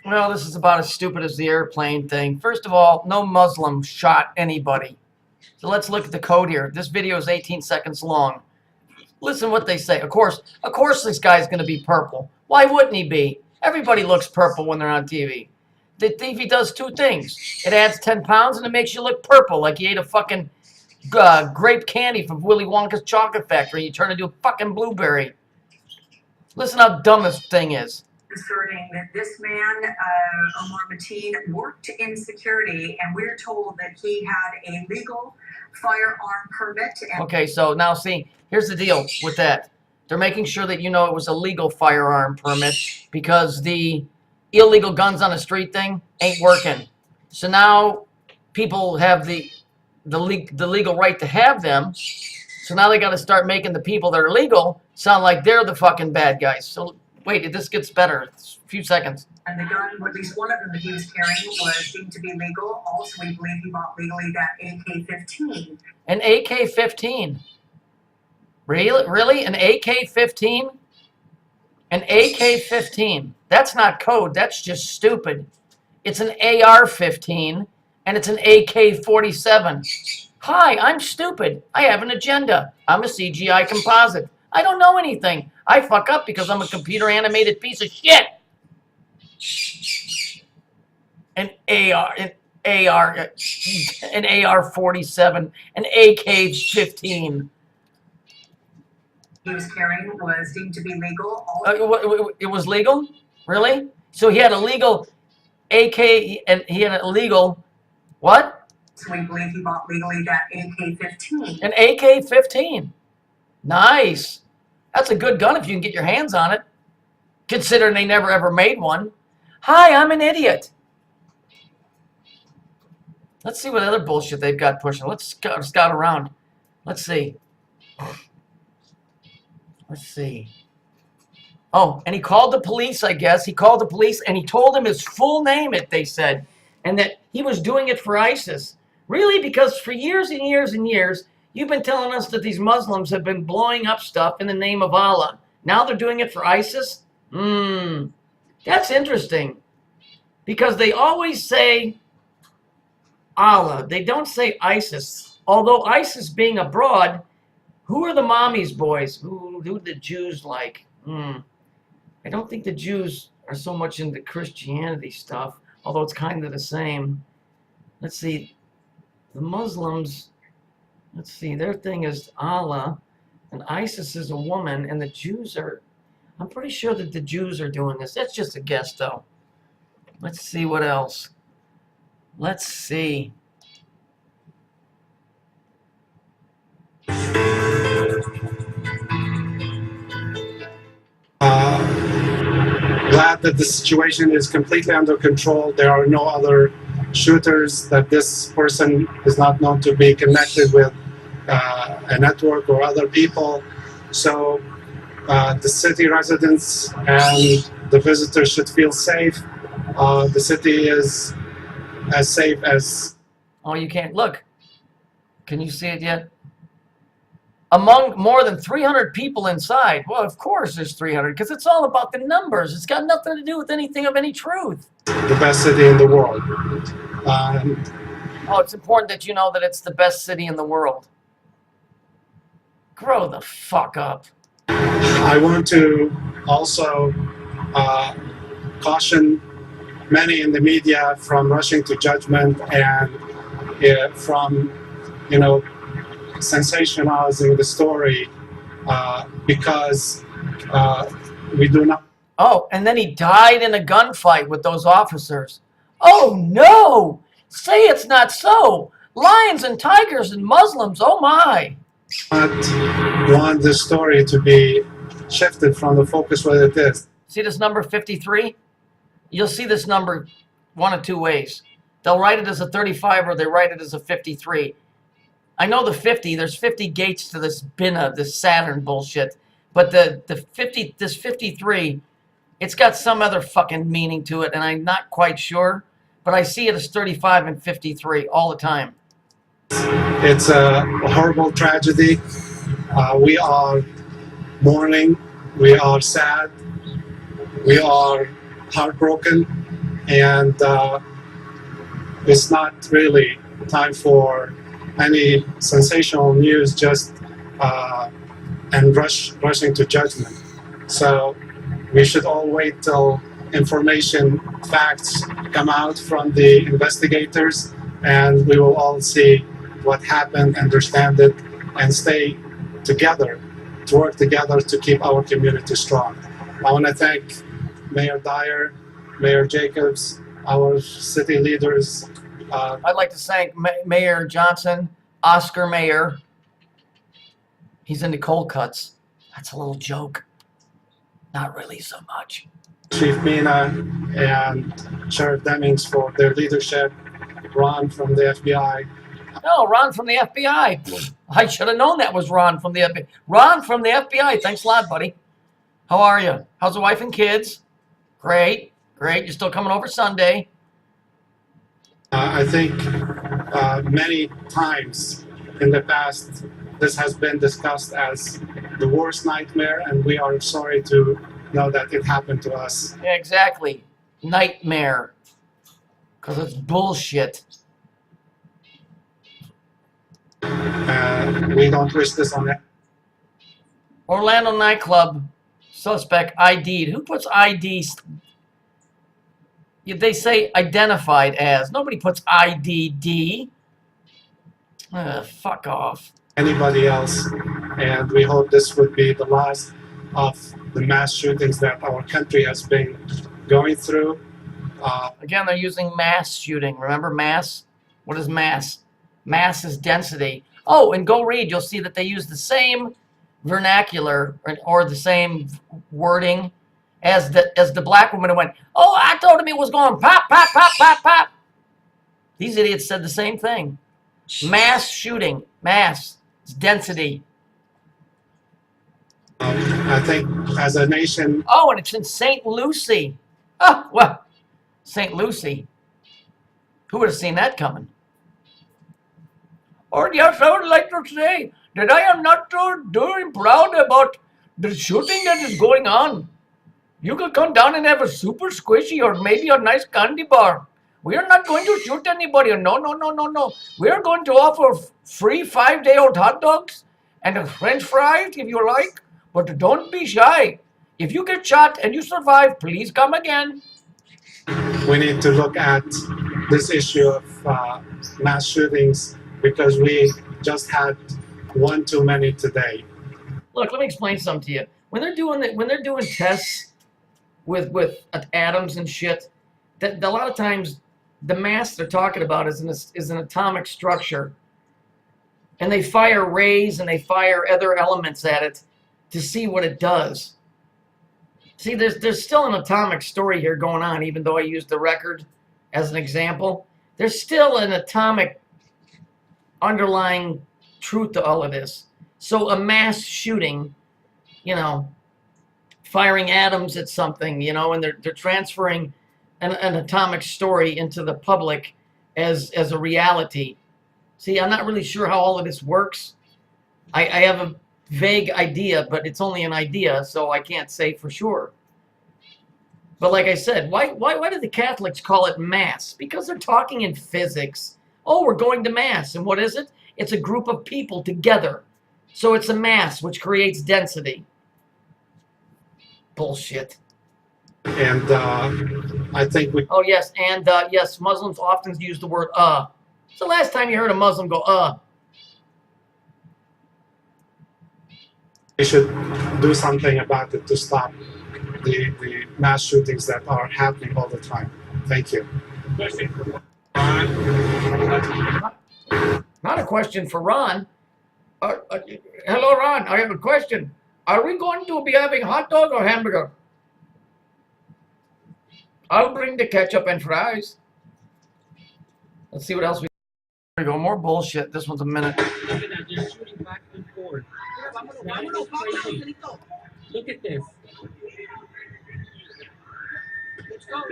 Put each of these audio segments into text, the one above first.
Well, this is about as stupid as the airplane thing. First of all, no Muslim shot anybody. So let's look at the code here. This video is 18 seconds long. Listen what they say. Of course this guy's going to be purple. Why wouldn't he be? Everybody looks purple when they're on TV. The TV does two things. It adds 10 pounds and it makes you look purple like you ate a fucking grape candy from Willy Wonka's chocolate factory. You turn into a fucking blueberry. Listen how dumb this thing is. Asserting that this man, Omar Mateen, worked in security, and we're told that he had a legal firearm permit. Okay, so now see, here's the deal with that. They're making sure that you know it was a legal firearm permit because the illegal guns on the street thing ain't working. So now people have the legal right to have them. So now they got to start making the people that are legal sound like they're the fucking bad guys. So wait, this gets better. It's a few seconds. And the gun, at least one of them that he was carrying, was deemed to be legal. Also, we believe he bought legally that AK-15. An AK-15? Really? An AK-15? An AK-15. That's not code. That's just stupid. It's an AR-15, and it's an AK-47. Hi, I'm stupid. I have an agenda. I'm a CGI composite. I don't know anything. I fuck up because I'm a computer-animated piece of shit. An AR-47, an AK-15. He was carrying was deemed to be legal. It was legal? Really? So he had a legal AK, and he had a legal what? So we believe he bought legally that AK-15. An AK-15. Nice. That's a good gun if you can get your hands on it, considering they never ever made one. Hi, I'm an idiot. Let's see what other bullshit they've got pushing. Let's scout around. Let's see. Let's see. Oh, and he called the police, I guess. He called the police, and he told them his full name, they said, and that he was doing it for ISIS. Really? Because for years and years and years, you've been telling us that these Muslims have been blowing up stuff in the name of Allah. Now they're doing it for ISIS? That's interesting. Because they always say Allah. They don't say ISIS. Although ISIS being abroad, who are the mommy's boys? Who do the Jews like? I don't think the Jews are so much into Christianity stuff, although it's kind of the same. Let's see. The Muslims, let's see, their thing is Allah, and ISIS is a woman, and the Jews are, I'm pretty sure that the Jews are doing this. That's just a guess, though. Let's see what else. Let's see. Glad that the situation is completely under control. There are no other shooters, that this person is not known to be connected with a network or other people. So the city residents and the visitors should feel safe. The city is as safe as... Oh, you can't look. Can you see it yet? Among more than 300 people inside. Well, of course there's 300, because it's all about the numbers. It's got nothing to do with anything of any truth. The best city in the world. Oh, it's important that you know that it's the best city in the world. Grow the fuck up. I want to also caution many in the media from rushing to judgment and from, sensationalizing the story because we do not. Oh, and then he died in a gunfight with those officers. Oh no! Say it's not so. Lions and tigers and Muslims, oh my. I want this story to be shifted from the focus where it is. See this number 53? You'll see this number one of two ways. They'll write it as a 35 or they write it as a 53. I know the 50, there's 50 gates to this Binah, this Saturn bullshit. But this 53, it's got some other fucking meaning to it, and I'm not quite sure. But I see it as 35 and 53 all the time. It's a horrible tragedy. We are mourning. We are sad. We are heartbroken. and it's not really time for any sensational news, just and rushing to judgment. So we should all wait till information, facts come out from the investigators, and we will all see what happened, understand it, and stay together, to work together to keep our community strong. I want to thank Mayor Dyer, Mayor Jacobs, our city leaders. I'd like to thank Mayor Johnson, Oscar Mayor. He's into cold cuts. That's a little joke. Not really so much. Chief Mina and Sheriff Demings for their leadership, Ron from the FBI. No, Ron from the FBI. I should have known that was Ron from the FBI. Ron from the FBI. Thanks a lot, buddy. How are you? How's the wife and kids? Great, great. You're still coming over Sunday? I think many times in the past, this has been discussed as the worst nightmare, and we are sorry to know that it happened to us. Yeah, exactly. Nightmare. Because it's bullshit. We don't wish this on it. Orlando nightclub suspect ID'd. Who puts ID? They say identified as. Nobody puts IDD. Fuck off. Anybody else, and we hope this would be the last of the mass shootings that our country has been going through. Again, they're using mass shooting. Remember mass? What is mass? Mass is density. Oh, and go read. You'll see that they use the same vernacular or the same wording as the black woman who went, oh, I told him it was going pop, pop, pop, pop, pop. These idiots said the same thing. Mass shooting. Mass. It's density. I think as a nation. Oh, and it's in St. Lucie. Oh, well, St. Lucie. Who would have seen that coming? Or yes, I would like to say that I am not so doing proud about the shooting that is going on. You could come down and have a super squishy or maybe a nice candy bar. We are not going to shoot anybody. No, no, no, no, no. We are going to offer free 5-day-old hot dogs and a French fries if you like. But don't be shy. If you get shot and you survive, please come again. We need to look at this issue of mass shootings because we just had one too many today. Look, let me explain something to you. When they're doing tests with atoms and shit, that a lot of times the mass they're talking about is an atomic structure, and they fire rays and they fire other elements at it to see what it does. See, there's still an atomic story here going on, even though I used the record as an example. There's still an atomic underlying truth to all of this. So a mass shooting, you know, firing atoms at something, you know, and they're transferring an atomic story into the public as a reality. See, I'm not really sure how all of this works. I have a vague idea, but it's only an idea, so I can't say for sure. But like I said, why do the Catholics call it mass? Because they're talking in physics. Oh, we're going to mass. And what is it? It's a group of people together. So it's a mass, which creates density. Bullshit. And I think we. Oh, yes. And yes, Muslims often use the word It's the last time you heard a Muslim go We should do something about it to stop the mass shootings that are happening all the time. Thank you. Not a question for Ron. Hello, Ron. I have a question. Are we going to be having hot dog or hamburger? I'll bring the ketchup and fries. Let's see what else we There we go. More bullshit. This one's a minute. Look at that. They're shooting back and forth. That is crazy. Look at this. Oh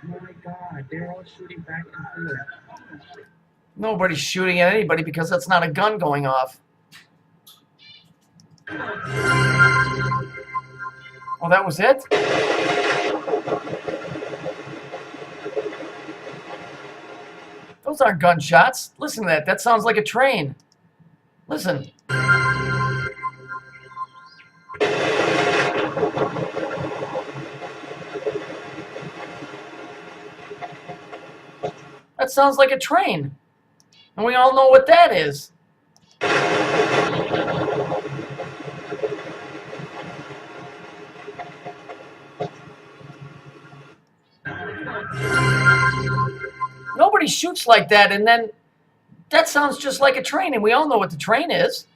my God. They're all shooting back and forth. Nobody's shooting at anybody because that's not a gun going off. Oh, that was it? Those aren't gunshots. Listen to that. That sounds like a train. Listen. That sounds like a train. And we all know what that is. Nobody shoots like that, and then that sounds just like a train, and we all know what the train is.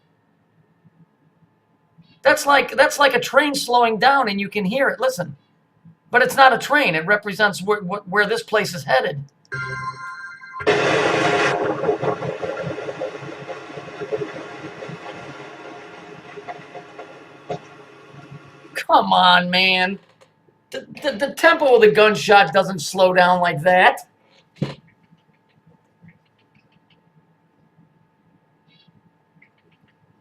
That's like a train slowing down, and you can hear it. Listen. But it's not a train. It represents where this place is headed. Come on, man. The tempo of the gunshot doesn't slow down like that.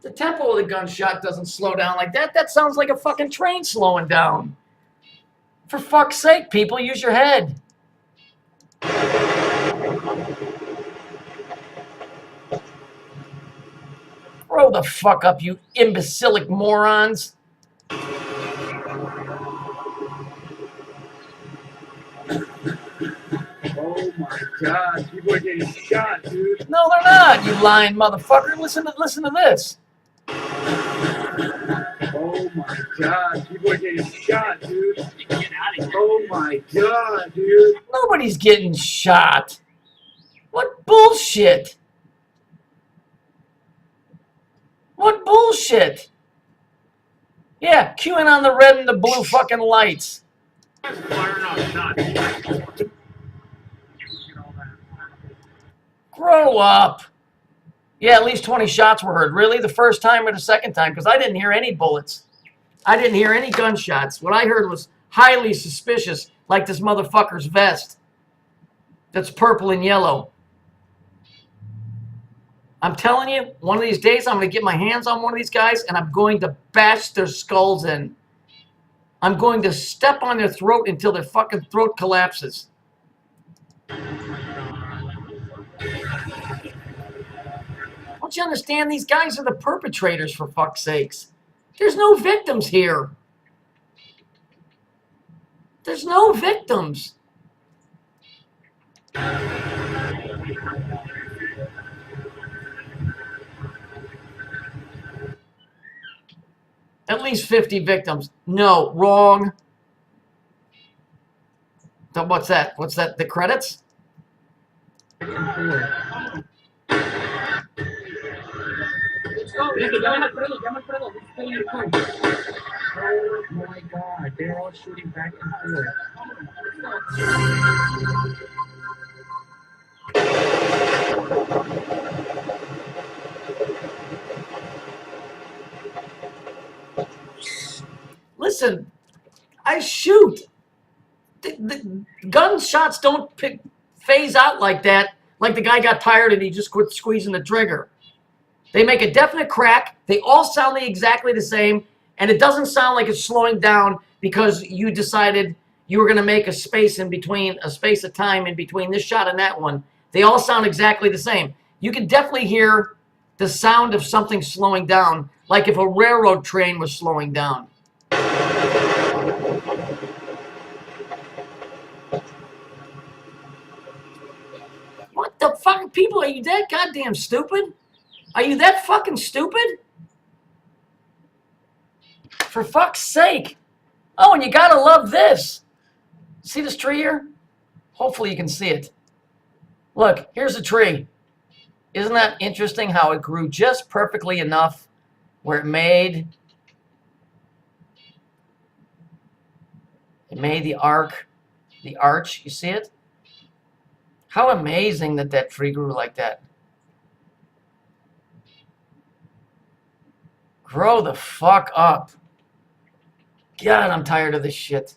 The tempo of the gunshot doesn't slow down like that. That sounds like a fucking train slowing down. For fuck's sake, people, use your head. Grow the fuck up, you imbecilic morons. Oh my God, people are getting shot, dude. No, they're not, you lying motherfucker. Listen to this. Oh my God, people are getting shot, dude. Get out of here. Oh my God, dude. Nobody's getting shot. What bullshit? What bullshit? Yeah, queuing on the red and the blue fucking lights. Firing off shots. Grow up. Yeah, at least 20 shots were heard. Really? The first time or the second time? Because I didn't hear any bullets. I didn't hear any gunshots. What I heard was highly suspicious, like this motherfucker's vest that's purple and yellow. I'm telling you, one of these days I'm going to get my hands on one of these guys and I'm going to bash their skulls in. I'm going to step on their throat until their fucking throat collapses. Don't you understand? These guys are the perpetrators, for fuck's sakes. There's no victims here. There's no victims. At least 50 victims. No, wrong. So what's that? What's that? The credits? Oh my God, they're all shooting back and forth. Listen, I shoot. The gunshots don't phase out like that, like the guy got tired and he just quit squeezing the trigger. They make a definite crack. They all sound exactly the same, and it doesn't sound like it's slowing down because you decided you were going to make a space in between, a space of time in between this shot and that one. They all sound exactly the same. You can definitely hear the sound of something slowing down, like if a railroad train was slowing down. What the fuck? People, are you that goddamn stupid? Are you that fucking stupid? For fuck's sake. Oh, and you gotta love this. See this tree here? Hopefully you can see it. Look, here's a tree. Isn't that interesting how it grew just perfectly enough where it made the arch, you see it? How amazing that that tree grew like that. Grow the fuck up. God, I'm tired of this shit.